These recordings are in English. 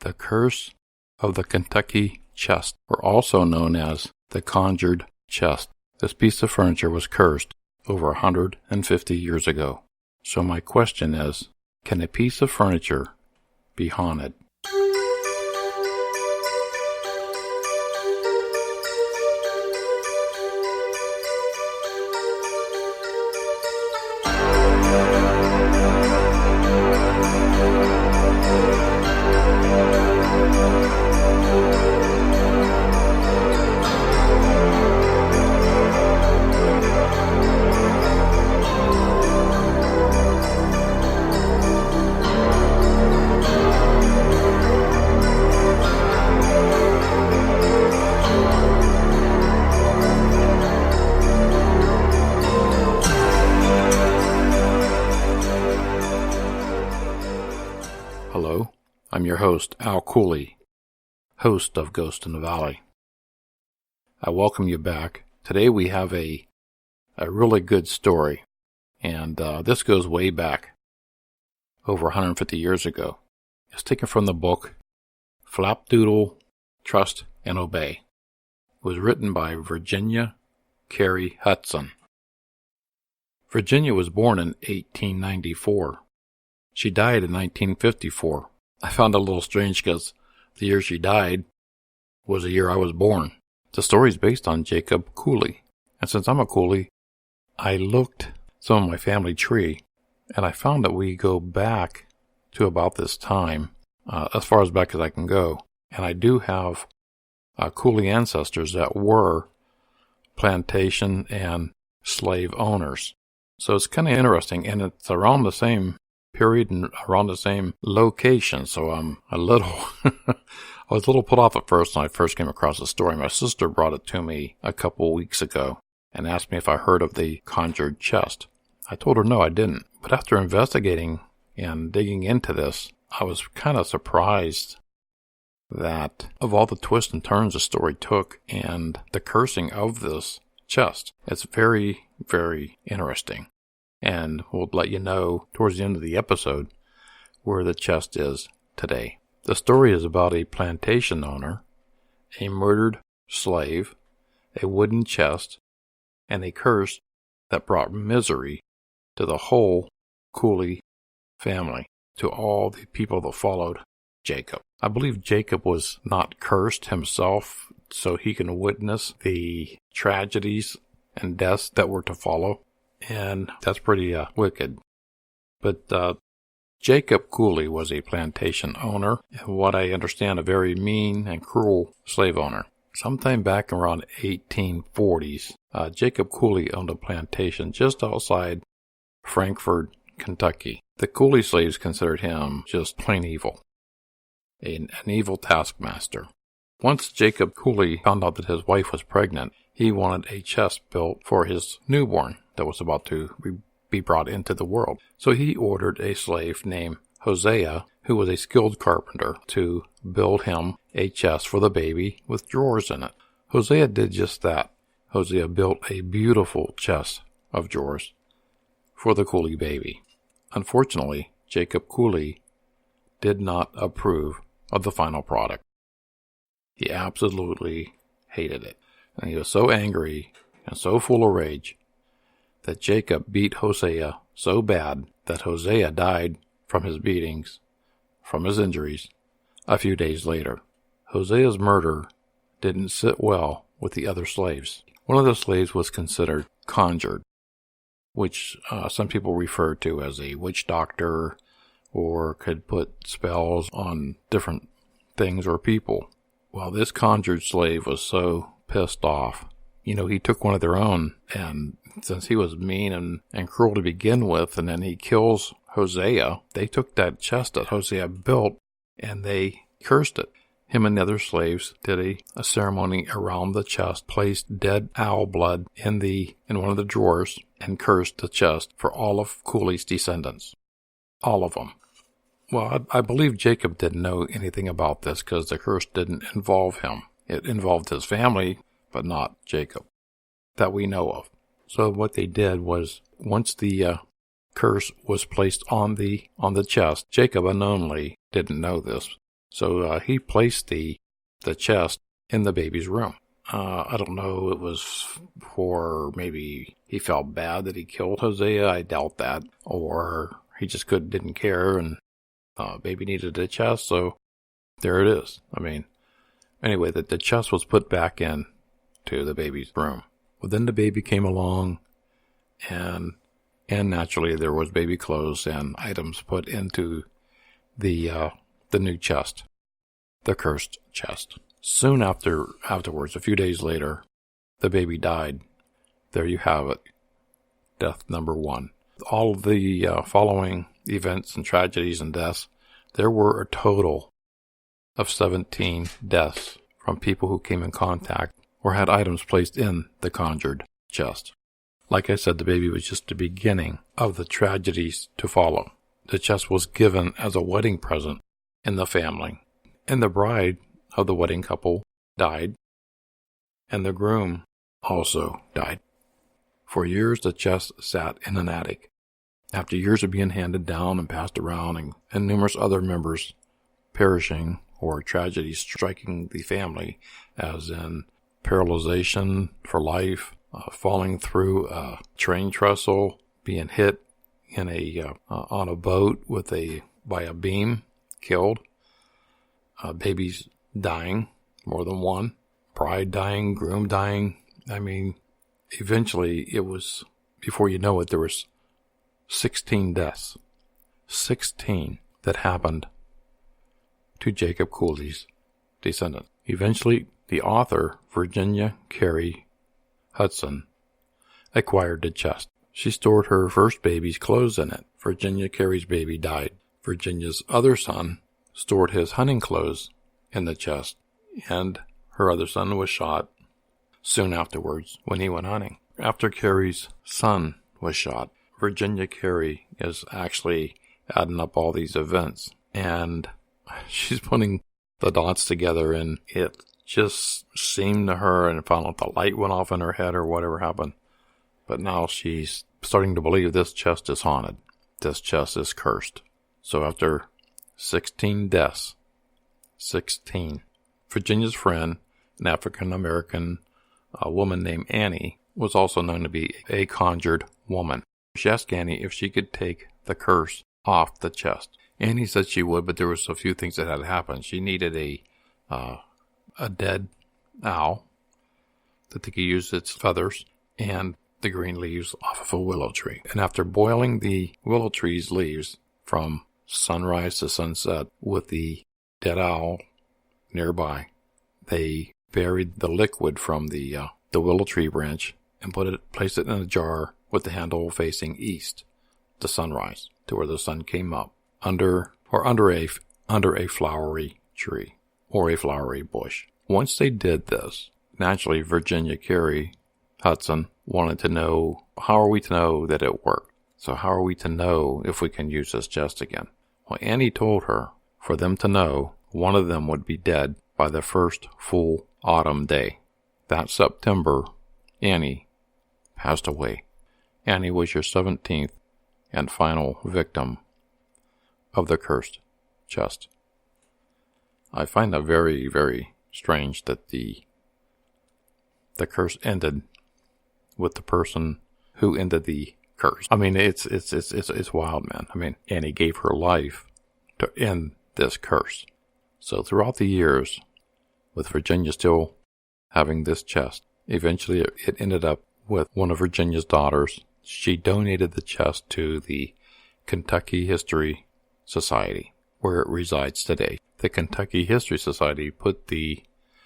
The Curse of the Kentucky Chest, or also known as the Conjured Chest. This piece of furniture was cursed over 150 years ago. So my question is, can a piece of furniture be haunted? Hello, I'm your host, Al Cooley, host of Ghost in the Valley. I welcome you back. Today we have a really good story, and this goes way back, over 150 years ago. It's taken from the book Flapdoodle, Trust, and Obey. It was written by Virginia Carey Hudson. Virginia was born in 1894. She died in 1954. I found it a little strange because the year she died was the year I was born. The story is based on Jacob Cooley. And since I'm a Cooley, I looked some of my family tree, and I found that we go back to about this time, as far as back as I can go. And I do have Cooley ancestors that were plantation and slave owners. So it's kind of interesting, and it's around the same period and around the same location. So I'm I was a little put off at first when I first came across the story. My sister brought it to me a couple weeks ago and asked me if I heard of the Conjured Chest. I told her no, I didn't. But after investigating and digging into this, I was kind of surprised that of all the twists and turns the story took and the cursing of this chest, it's very, very interesting. And we'll let you know towards the end of the episode where the chest is today. The story is about a plantation owner, a murdered slave, a wooden chest, and a curse that brought misery to the whole Cooley family, to all the people that followed Jacob. I believe Jacob was not cursed himself so he can witness the tragedies and deaths that were to follow. And that's pretty wicked. But Jacob Cooley was a plantation owner, and what I understand, a very mean and cruel slave owner. Sometime back around 1840s, Jacob Cooley owned a plantation just outside Frankfurt, Kentucky. The Cooley slaves considered him just plain evil, an evil taskmaster. Once Jacob Cooley found out that his wife was pregnant, he wanted a chest built for his newborn that was about to be brought into the world. So he ordered a slave named Hosea, who was a skilled carpenter, to build him a chest for the baby with drawers in it. Hosea did just that. Hosea built a beautiful chest of drawers for the Cooley baby. Unfortunately, Jacob Cooley did not approve of the final product. He absolutely hated it. And he was so angry and so full of rage that Jacob beat Hosea so bad that Hosea died from his beatings, from his injuries, a few days later. Hosea's murder didn't sit well with the other slaves. One of the slaves was considered conjured, which some people refer to as a witch doctor or could put spells on different things or people. Well, this conjured slave was so pissed off. He took one of their own, and since he was mean and cruel to begin with, and then he kills Hosea, they took that chest that Hosea built, and they cursed it. Him and the other slaves did a ceremony around the chest, placed dead owl blood in one of the drawers, and cursed the chest for all of Cooley's descendants. All of them. Well, I believe Jacob didn't know anything about this because the curse didn't involve him. It involved his family, but not Jacob, that we know of. So what they did was, once the curse was placed on the chest, Jacob unknowingly didn't know this, So he placed the chest in the baby's room. I don't know, it was for maybe he felt bad that he killed Hosea. I doubt that. Or he just didn't care, and baby needed a chest, so there it is. I mean, anyway, the chest was put back in to the baby's room. Well, then the baby came along, and naturally there was baby clothes and items put into the new chest, the cursed chest. Soon afterwards, a few days later, the baby died. There you have it. Death number 1. All of the following events and tragedies and deaths, there were a total of 17 deaths from people who came in contact or had items placed in the conjured chest. Like I said, the baby was just the beginning of the tragedies to follow. The chest was given as a wedding present in the family, and the bride of the wedding couple died, and the groom also died. For years, the chest sat in an attic. After years of being handed down and passed around, and numerous other members perishing or tragedies striking the family, as in paralyzation for life, falling through a train trestle, being hit in on a boat by a beam, killed, babies dying, more than one, bride dying, groom dying. I mean, eventually it was, before you know it, there was 16 deaths. 16 that happened to Jacob Cooley's descendants. Eventually, the author, Virginia Carey Hudson, acquired the chest. She stored her first baby's clothes in it. Virginia Carey's baby died. Virginia's other son stored his hunting clothes in the chest, and her other son was shot soon afterwards when he went hunting. After Carey's son was shot, Virginia Carey is actually adding up all these events, and she's putting the dots together, and it just seemed to her, and found out the light went off in her head or whatever happened. But now she's starting to believe this chest is haunted. This chest is cursed. So after 16 deaths, 16, Virginia's friend, an African-American woman named Annie, was also known to be a conjured woman. She asked Annie if she could take the curse off the chest. Annie said she would, but there was a few things that had to happen. She needed a dead owl that they could use its feathers and the green leaves off of a willow tree. And after boiling the willow tree's leaves from sunrise to sunset with the dead owl nearby, they buried the liquid from the willow tree branch and placed it in a jar with the handle facing east to sunrise, to where the sun came up under a flowery tree or a flowery bush. Once they did this, naturally Virginia Carey Hudson wanted to know, how are we to know that it worked? So how are we to know if we can use this chest again? Well, Annie told her for them to know one of them would be dead by the first full autumn day. That September, Annie passed away. Annie was your 17th and final victim of the cursed chest. I find that very, very strange that the curse ended with the person who ended the curse. I mean, it's wild, man. I mean, Annie gave her life to end this curse. So throughout the years, with Virginia still having this chest, eventually it ended up with one of Virginia's daughters. She donated the chest to the Kentucky History Society, where it resides today. The Kentucky History Society put the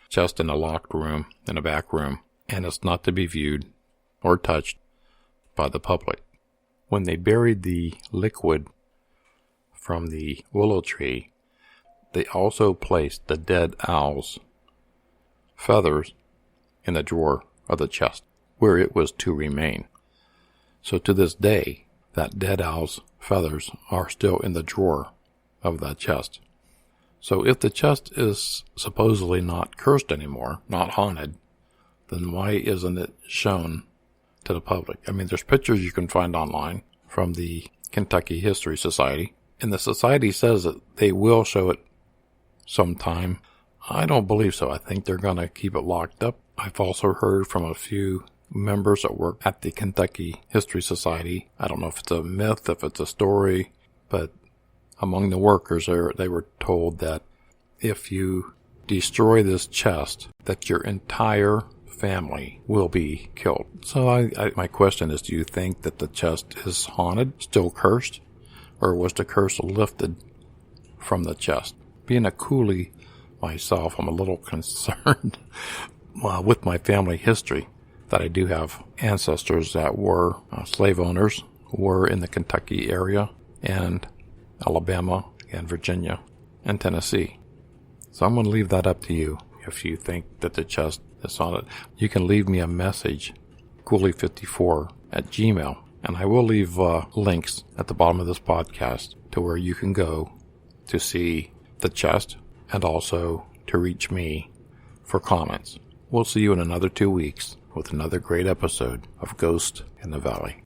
chest in a locked room, in a back room, and it's not to be viewed or touched by the public. When they buried the liquid from the willow tree, they also placed the dead owl's feathers in the drawer of the chest, where it was to remain. So to this day, that dead owl's feathers are still in the drawer of that chest. So if the chest is supposedly not cursed anymore, not haunted, then why isn't it shown to the public? I mean, there's pictures you can find online from the Kentucky History Society, and the society says that they will show sometime. I don't believe so. I think they're going to keep it locked up. I've also heard from a few members that work at the Kentucky History Society. I don't know if it's a myth, if it's a story, but among the workers there, they were told that if you destroy this chest, that your entire family will be killed. So my question is, do you think that the chest is haunted, still cursed, or was the curse lifted from the chest? Being a Cooley myself, I'm a little concerned with my family history, that I do have ancestors that were slave owners, were in the Kentucky area, and Alabama, and Virginia, and Tennessee. So I'm going to leave that up to you. If you think that the chest is on it, you can leave me a message, Cooley54@gmail, and I will leave links at the bottom of this podcast to where you can go to see the chest and also to reach me for comments. We'll see you in another 2 weeks with another great episode of Ghost in the Valley.